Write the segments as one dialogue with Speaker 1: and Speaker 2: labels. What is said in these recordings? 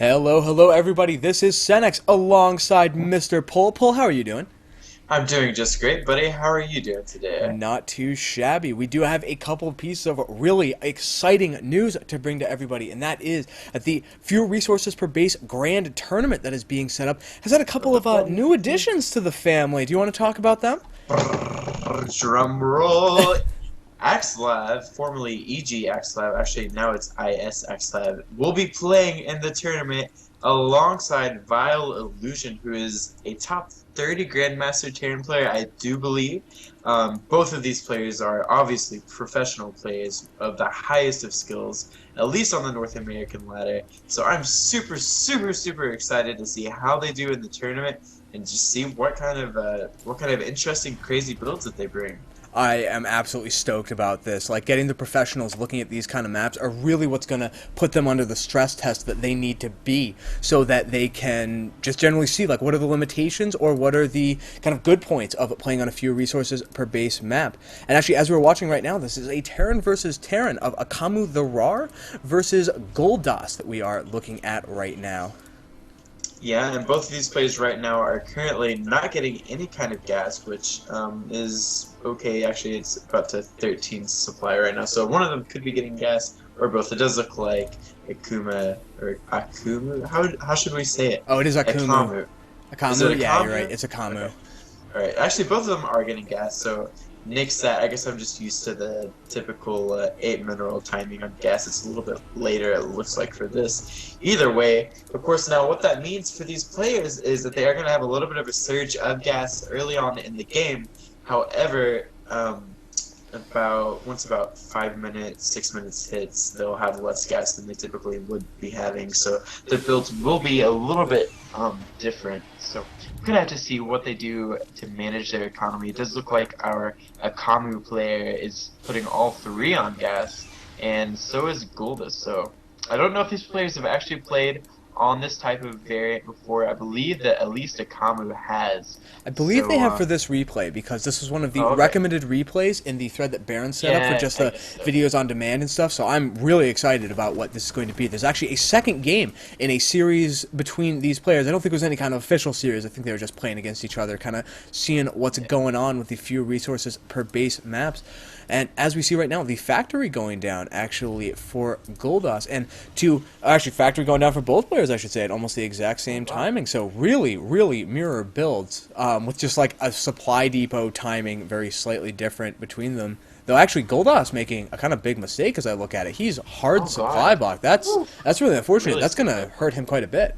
Speaker 1: Hello, hello, everybody. This is Senex alongside Mr. Pole. Pole, how are you doing?
Speaker 2: I'm doing just great, buddy. How are you doing today?
Speaker 1: Not too shabby. We do have a couple of pieces of really exciting news to bring to everybody, and that is that the Fewer Resources Per Base Grand Tournament that is being set up has had a couple of new additions to the family. Do you want to talk about them?
Speaker 2: Drum roll. AxeLab, formerly EG AxeLab, actually now it's IS AxeLab, will be playing in the tournament alongside Vile Illusion, who is a top 30 Grandmaster Terran player, I do believe. Both of these players are obviously professional players of the highest of skills, at least on the North American ladder. So I'm super, super, super excited to see how they do in the tournament and just see what kind of interesting, crazy builds that they bring.
Speaker 1: I am absolutely stoked about this. Like, getting the professionals looking at these kind of maps are really what's going to put them under the stress test that they need to be so that they can just generally see, like, what are the limitations or what are the kind of good points of playing on a few resources per base map. And actually, as we're watching right now, this is a Terran versus Terran of AkamutheRawr versus Guldas that we are looking at right now.
Speaker 2: Yeah, and both of these players right now are currently not getting any kind of gas, which is okay. Actually, it's about to 13 supply right now, so one of them could be getting gas, or both. It does look like Akuma or Akumu. How should we say it?
Speaker 1: Oh, it is Akamu.
Speaker 2: Akamu. Is it
Speaker 1: Akamu? Yeah, you're right.
Speaker 2: Akamu?
Speaker 1: It's Akamu.
Speaker 2: Okay. All right. Actually, both of them are getting gas, so nix that. I guess I'm just used to the typical 8 mineral timing on gas. It's a little bit later, it looks like, for this. Either way, of course, now what that means for these players is that they are going to have a little bit of a surge of gas early on in the game. However, once about 5 minutes, 6 minutes hits, they'll have less gas than they typically would be having. So the builds will be a little bit different. So we're gonna have to see what they do to manage their economy. It does look like our Akamu player is putting all three on gas, and so is Guldas. So I don't know if these players have actually played on this type of variant before. I believe that at least Akamu has.
Speaker 1: I believe they have for this replay because this was one of the
Speaker 2: Okay.
Speaker 1: recommended replays in the thread that Baron set up for
Speaker 2: Yeah,
Speaker 1: just
Speaker 2: I
Speaker 1: the
Speaker 2: guess so.
Speaker 1: videos on demand and stuff. So I'm really excited about what this is going to be. There's actually a second game in a series between these players. I don't think it was any kind of official series. I think they were just playing against each other, kind of seeing what's going on with the few resources per base maps. And as we see right now, the factory going down actually for Guldas, and actually factory going down for both players, I should say, at almost the exact same timing. So really, really mirror builds with just like a supply depot timing very slightly different between them. Though actually Guldas making a kind of big mistake as I look at it. He's hard
Speaker 2: Oh
Speaker 1: supply
Speaker 2: God.
Speaker 1: block. That's really unfortunate.
Speaker 2: Really
Speaker 1: That's going to
Speaker 2: stupid.
Speaker 1: hurt him quite a bit.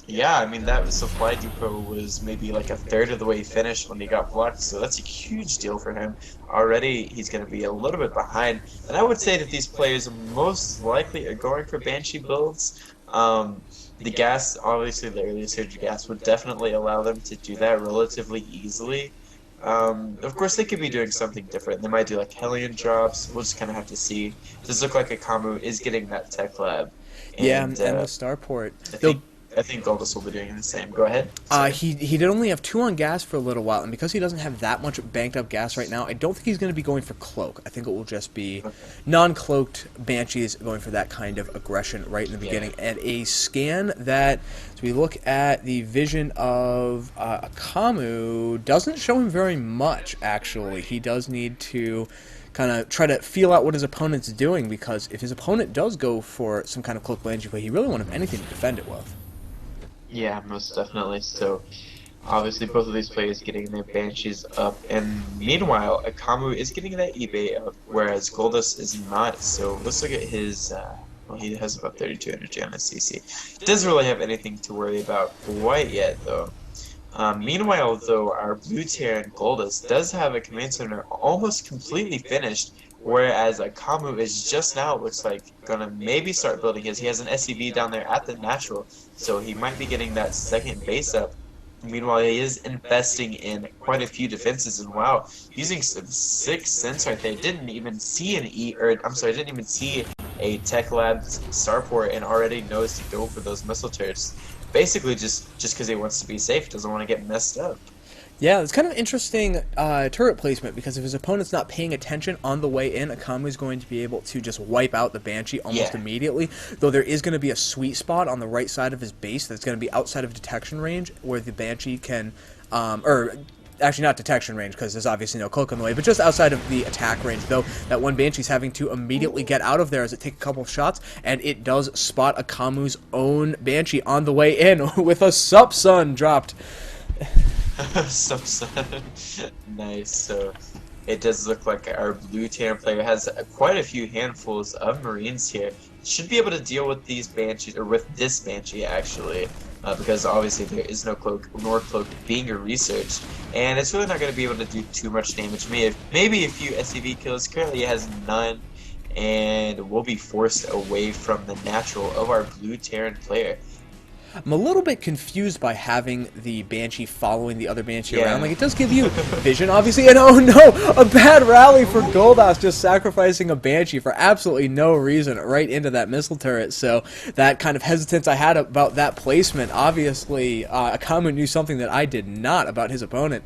Speaker 2: Yeah, I mean that supply depot was maybe like a third of the way finished when he got blocked, so that's a huge deal for him. Already he's going to be a little bit behind, and I would say that these players most likely are going for Banshee builds. The gas, obviously the early surge gas would definitely allow them to do that relatively easily. Of course they could be doing something different. They might do like Hellion drops. We'll just kind of have to see. Does look like Akamu is getting that tech lab,
Speaker 1: Yeah,
Speaker 2: and
Speaker 1: and the starport.
Speaker 2: I
Speaker 1: They'll
Speaker 2: think I think Goldust will be doing the same. Go ahead.
Speaker 1: he did only have 2 on gas for a little while, and because he doesn't have that much banked up gas right now, I don't think he's going to be going for cloak. I think it will just be non-cloaked Banshees going for that kind of aggression right in the beginning. And a scan that, as we look at the vision of Akamu, doesn't show him very much, actually. He does need to kind of try to feel out what his opponent's doing, because if his opponent does go for some kind of cloak Banshee play, he really won't have anything to defend it with.
Speaker 2: Yeah, most definitely. So, obviously, both of these players getting their Banshees up, and meanwhile, Akamu is getting that eBay up, whereas Goldust is not. So, let's look at his. Well, he has about 32 energy on his CC. Doesn't really have anything to worry about quite yet, though. Meanwhile, though, our blue Terran Goldust does have a command center almost completely finished, whereas Akamu is just now, it looks like, gonna maybe start building his. He has an SCV down there at the natural, so he might be getting that second base up. Meanwhile, he is investing in quite a few defenses, and wow, using some 6 cents right there. Didn't even see didn't even see a Tech Lab starport, and already knows to go for those missile turrets. Basically, just because he wants to be safe, doesn't want to get messed up.
Speaker 1: Yeah, it's kind of interesting turret placement, because if his opponent's not paying attention on the way in, Akamu is going to be able to just wipe out the Banshee almost
Speaker 2: Yeah.
Speaker 1: immediately, though there is going to be a sweet spot on the right side of his base that's going to be outside of detection range, where the Banshee can, or actually not detection range, because there's obviously no cloak in the way, but just outside of the attack range, though that one Banshee's having to immediately get out of there as it takes a couple of shots, and it does spot Akamu's own Banshee on the way in with a sup son dropped.
Speaker 2: So nice. So it does look like our blue Terran player has quite a few handfuls of Marines here. Should be able to deal with these Banshees, or with this Banshee actually, because obviously there is no cloak nor cloak being researched, and it's really not going to be able to do too much damage. Maybe a few SCV kills. Currently it has none, and will be forced away from the natural of our blue Terran player.
Speaker 1: I'm a little bit confused by having the Banshee following the other Banshee around. Like, it does give you vision, obviously, and oh no, a bad rally for Guldas, just sacrificing a Banshee for absolutely no reason right into that missile turret. So that kind of hesitance I had about that placement, obviously, Akamu knew something that I did not about his opponent.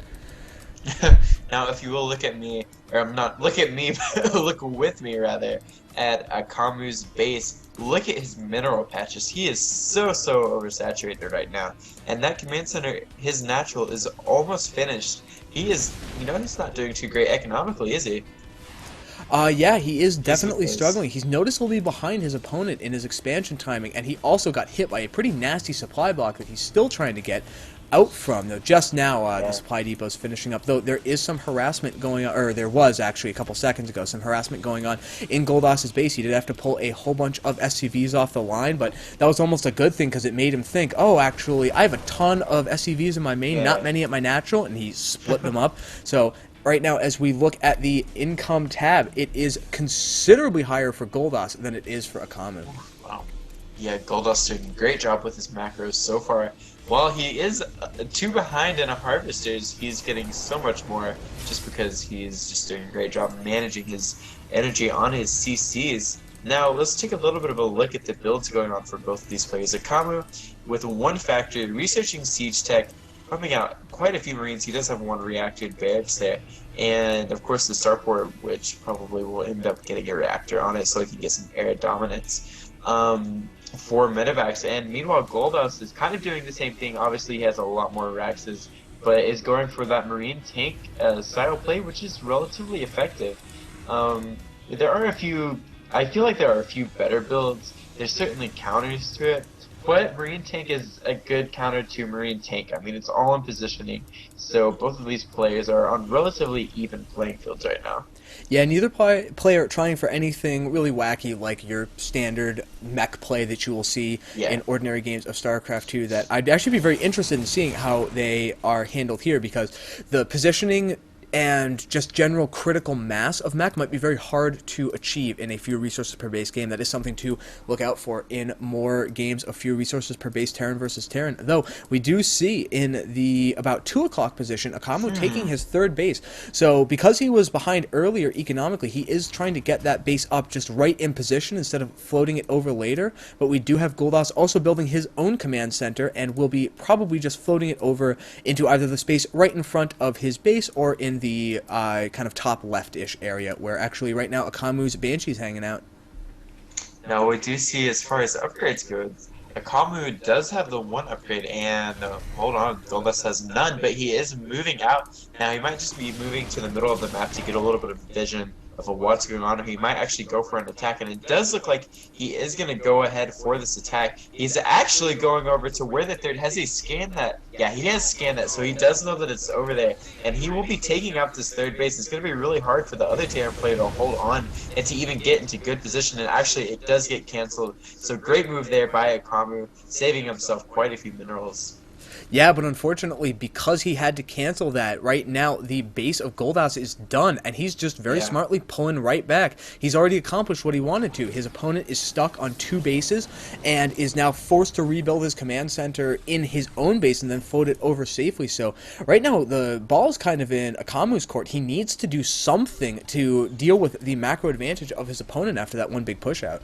Speaker 2: Now, if you will look at me, or not look at me, but look with me rather, at Akamu's base, look at his mineral patches. He is so oversaturated right now. And that command center, his natural, is almost finished. He is, he's not doing too great economically, is he?
Speaker 1: Yeah, he is definitely struggling. He's noticeably behind his opponent in his expansion timing, and he also got hit by a pretty nasty supply block that he's still trying to get out from. Though just now the supply depot's finishing up, though there is some harassment going on, or there was actually a couple seconds ago some harassment going on in Goldas's base. He did have to pull a whole bunch of SCVs off the line, but that was almost a good thing, because it made him think, oh, actually I have a ton of SCVs in my main, not many at my natural, and he split them up. So right now, as we look at the income tab, it is considerably higher for Guldas than it is for Akamu.
Speaker 2: Wow. Yeah, Guldas doing a great job with his macros so far. While he is 2 behind in a Harvesters, he's getting so much more just because he's just doing a great job managing his energy on his CCs. Now, let's take a little bit of a look at the builds going on for both of these players. Akamu, with 1 factory, researching siege tech, pumping out quite a few Marines. He does have 1 reactor barracks there. And, of course, the starport, which probably will end up getting a reactor on it so he can get some air dominance. For medevacs, and meanwhile Guldas is kind of doing the same thing. Obviously he has a lot more Raxes, but is going for that Marine tank style play, which is relatively effective. There are a few, I feel like there are a few better builds. There's certainly counters to it, but Marine tank is a good counter to Marine tank. I mean, it's all in positioning, so both of these players are on relatively even playing fields right now.
Speaker 1: Yeah, neither player trying for anything really wacky like your standard mech play that you will see in ordinary games of StarCraft 2, that I'd actually be very interested in seeing how they are handled here, because the positioning and just general critical mass of mech might be very hard to achieve in a few resources per base game. That is something to look out for in more games of few resources per base Terran versus Terran. Though we do see in the about 2 o'clock position Akamu taking his 3rd base. So because he was behind earlier economically, he is trying to get that base up just right in position instead of floating it over later. But we do have Guldas also building his own command center, and will be probably just floating it over into either the space right in front of his base or in the kind of top left-ish area, where actually right now Akamu's Banshee's hanging out.
Speaker 2: Now we do see, as far as upgrades go, Akamu does have the 1 upgrade, and hold on, Guldas has none, but he is moving out. Now he might just be moving to the middle of the map to get a little bit of vision of what's going on, or he might actually go for an attack, and it does look like he is going to go ahead for this attack. He's actually going over to where the 3rd, has he scanned that? Yeah, he has scanned that, so he does know that it's over there, and he will be taking out this 3rd base. It's going to be really hard for the other Terran player to hold on and to even get into good position, and actually it does get cancelled. So great move there by Akamu, saving himself quite a few minerals.
Speaker 1: Yeah, but unfortunately, because he had to cancel that, right now the base of Guldas is done, and he's just very smartly pulling right back. He's already accomplished what he wanted to. His opponent is stuck on 2 bases and is now forced to rebuild his command center in his own base and then float it over safely. So right now the ball's kind of in Akamu's court. He needs to do something to deal with the macro advantage of his opponent after that 1 big push out.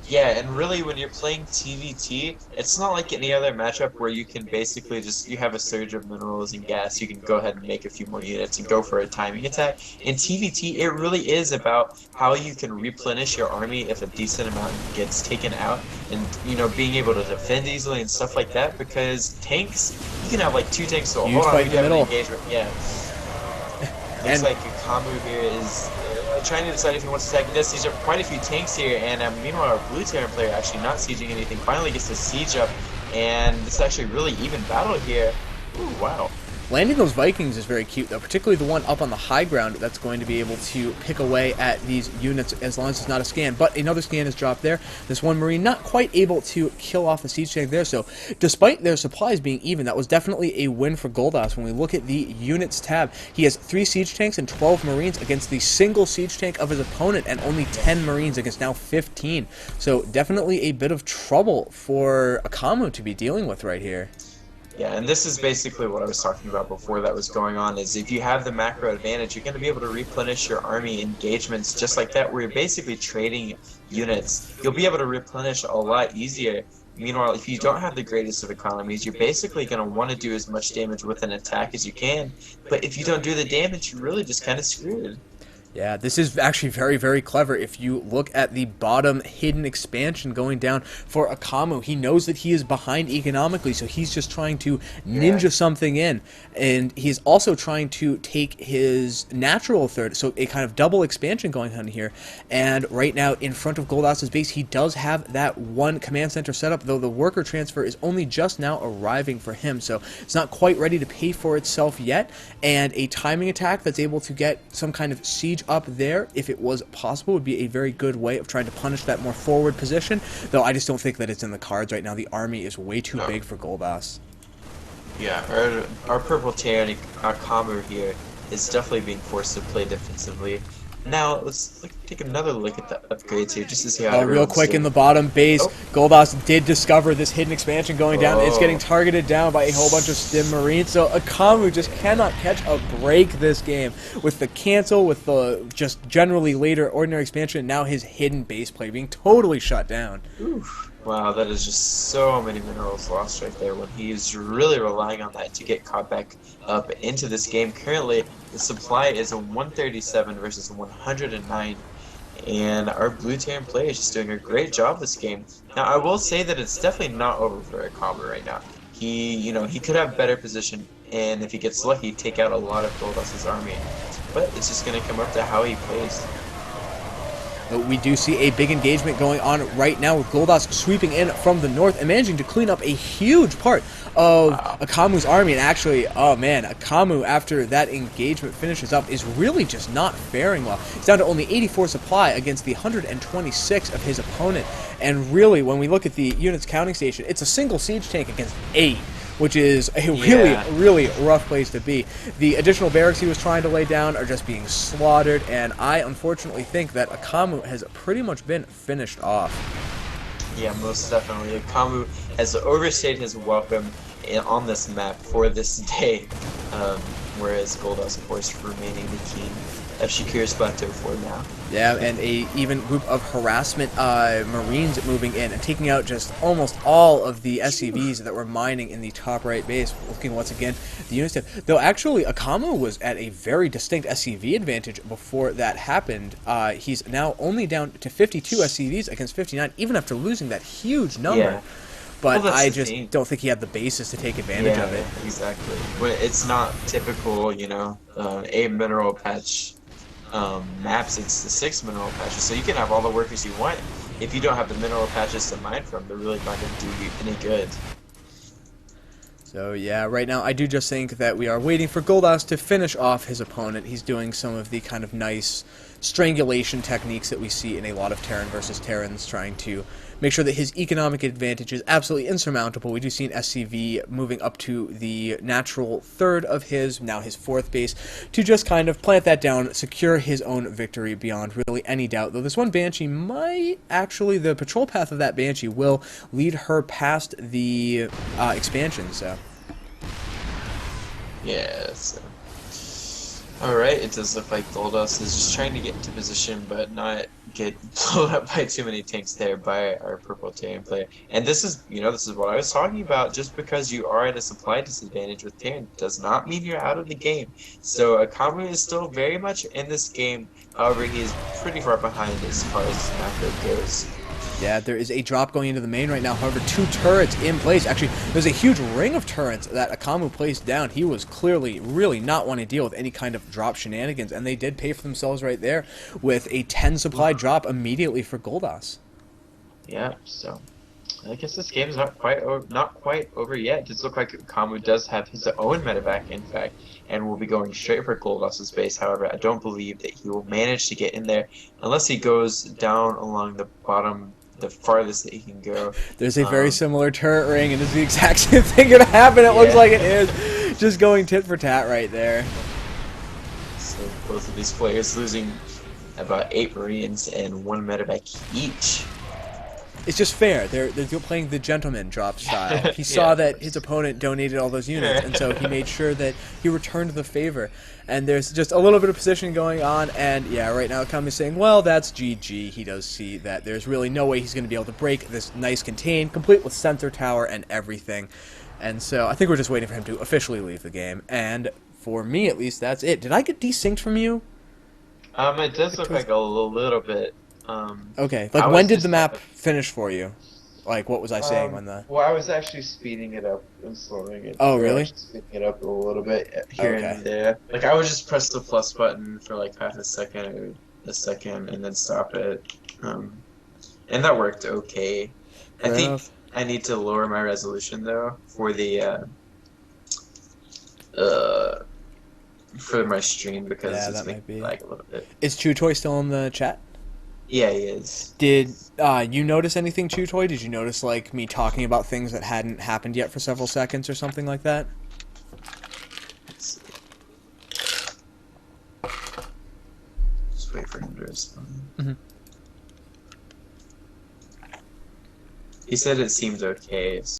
Speaker 2: Yeah, and really when you're playing TVT, it's not like any other matchup where you can basically just, you have a surge of minerals and gas, you can go ahead and make a few more units and go for a timing attack. In TVT, it really is about how you can replenish your army if a decent amount gets taken out, and, you know, being able to defend easily and stuff like that, because tanks, you can have like two tanks, so
Speaker 1: Huge
Speaker 2: hold on,
Speaker 1: fight
Speaker 2: we
Speaker 1: in
Speaker 2: do
Speaker 1: the
Speaker 2: have an
Speaker 1: middle.
Speaker 2: engagement, yeah. Looks
Speaker 1: And
Speaker 2: like Akamu here is trying to decide if he wants to attack. He does siege up quite a few tanks here, and meanwhile our blue Terran player actually not sieging anything finally gets the siege up, and this is actually a really even battle here. Ooh, wow.
Speaker 1: landing those Vikings is very cute, though, particularly the one up on the high ground that's going to be able to pick away at these units as long as it's not a scan. But another scan is dropped there. This one Marine not quite able to kill off the siege tank there, so despite their supplies being even, that was definitely a win for Guldas. When we look at the units tab, he has 3 siege tanks and 12 Marines against the single siege tank of his opponent, and only 10 Marines against now 15. So definitely a bit of trouble for Akamu to be dealing with right here.
Speaker 2: Yeah, and this is basically what I was talking about before that was going on, is if you have the macro advantage, you're going to be able to replenish your army engagements just like that, where you're basically trading units. You'll be able to replenish a lot easier. Meanwhile, if you don't have the greatest of economies, you're basically going to want to do as much damage with an attack as you can, but if you don't do the damage, you're really just kind of screwed.
Speaker 1: Yeah, this is actually very, very clever. If you look at the bottom hidden expansion going down for Akamu, he knows that he is behind economically, so he's just trying to ninja something in. And he's also trying to take his natural third, so a kind of double expansion going on here. And right now, in front of Guldas' base, he does have that one command center set up, though the worker transfer is only just now arriving for him, so it's not quite ready to pay for itself yet. And a timing attack that's able to get some kind of siege up there, if it was possible, would be a very good way of trying to punish that more forward position, though I just don't think that it's in the cards right now. The army is way too big for Guldas.
Speaker 2: Yeah, our purple Terran, Akamu here, is definitely being forced to play defensively. Now, let's take another look at the upgrades here, just to see how
Speaker 1: Oh, real
Speaker 2: everyone's
Speaker 1: quick
Speaker 2: doing.
Speaker 1: in the bottom base,
Speaker 2: Oh.
Speaker 1: Guldas did discover this hidden expansion going down. It's getting
Speaker 2: Oh.
Speaker 1: targeted down by a whole bunch of Stim Marines, so Akamu just cannot catch a break this game. With the cancel, with the just generally later ordinary expansion, now his hidden base play being totally shut down.
Speaker 2: Oof. Wow, that is just so many minerals lost right there when he's really relying on that to get caught back up into this game. Currently, the supply is a 137 versus 109, and our blue Terran player is just doing a great job this game. Now, I will say that it's definitely not over for Akamu right now. He could have better position, and if he gets lucky, take out a lot of Goldust's army. But it's just going to come up to how he plays.
Speaker 1: But we do see a big engagement going on right now with Guldas sweeping in from the north and managing to clean up a huge part of Akamu's army. And actually, oh man, Akamu, after that engagement finishes up, is really just not faring well. He's down to only 84 supply against the 126 of his opponent. And really, when we look at the units counting station, it's a single siege tank against 8. Which is a really rough place to be. The additional barracks he was trying to lay down are just being slaughtered, and I unfortunately think that Akamu has pretty much been finished off.
Speaker 2: Yeah, most definitely. Akamu has overstayed his welcome on this map for this day, whereas Guldas, of course, remaining the king of Shakuras Plateau for now.
Speaker 1: Yeah, and a even group of harassment Marines moving in and taking out just almost all of the SCVs that were mining in the top right base. Looking once again the units tab. Though actually Akamu was at a very distinct SCV advantage before that happened. He's now only down to 52 SCVs against 59, even after losing that huge number.
Speaker 2: Yeah.
Speaker 1: But
Speaker 2: Well,
Speaker 1: I just don't think he had the basis to take advantage of it.
Speaker 2: Exactly. When it's not typical, a mineral patch maps, it's the 6 mineral patches, so you can have all the workers you want. If you don't have the mineral patches to mine from, they're really not going to do you any good.
Speaker 1: So yeah, right now I do just think that we are waiting for Guldas to finish off his opponent. He's doing some of the kind of nice strangulation techniques that we see in a lot of Terran versus Terrans, trying to make sure that his economic advantage is absolutely insurmountable. We do see an SCV moving up to the natural third of his, now his 4th base, to just kind of plant that down, secure his own victory beyond really any doubt. Though this one Banshee might actually, the patrol path of that Banshee will lead her past the expansion, so.
Speaker 2: Yes. Alright, it does look like Guldas is just trying to get into position, but not get blown up by too many tanks there by our purple Terran player. And this is, this is what I was talking about. Just because you are at a supply disadvantage with Terran does not mean you're out of the game. So Akamu is still very much in this game. However, he is pretty far behind as far as his macro goes.
Speaker 1: Yeah, there is a drop going into the main right now. However, 2 turrets in place. Actually, there's a huge ring of turrets that Akamu placed down. He was clearly really not wanting to deal with any kind of drop shenanigans, and they did pay for themselves right there with a 10 supply drop immediately for Guldas.
Speaker 2: Yeah, so I guess this game is not quite over yet. It does look like Akamu does have his own medevac, in fact, and will be going straight for Goldas's base. However, I don't believe that he will manage to get in there unless he goes down along the bottom, the farthest that he can go.
Speaker 1: There's a very similar turret ring, and it's the exact same thing going to happen. It looks like it is. Just going tit for tat right there.
Speaker 2: So both of these players losing about 8 Marines and 1 medevac each.
Speaker 1: It's just fair. They're playing the gentleman drop style. He saw that his opponent donated all those units, and so he made sure that he returned the favor. And there's just a little bit of position going on, and yeah, right now Akamu is saying, well, that's GG. He does see that there's really no way he's going to be able to break this nice contain, complete with sensor tower and everything. And so I think we're just waiting for him to officially leave the game. And for me, at least, that's it. Did I get desynced from you?
Speaker 2: It does look like a little bit.
Speaker 1: Okay, like when did the map finish for you? Like, what was I saying when the...
Speaker 2: Well, I was actually speeding it up and slowing it.
Speaker 1: Oh, really?
Speaker 2: Speeding it up a little bit here and there. Like, I would just press the plus button for like half a second or a second and then stop it. And that worked okay. I think I need to lower my resolution, though, for the... for my stream, because it's making lag a little bit.
Speaker 1: Is Chutoy still in the chat?
Speaker 2: Yeah, he is.
Speaker 1: Did you notice anything, Chutoy? Did you notice, like, me talking about things that hadn't happened yet for several seconds or something like that?
Speaker 2: Let's see. Just wait for him to respond. He said it seemed okay.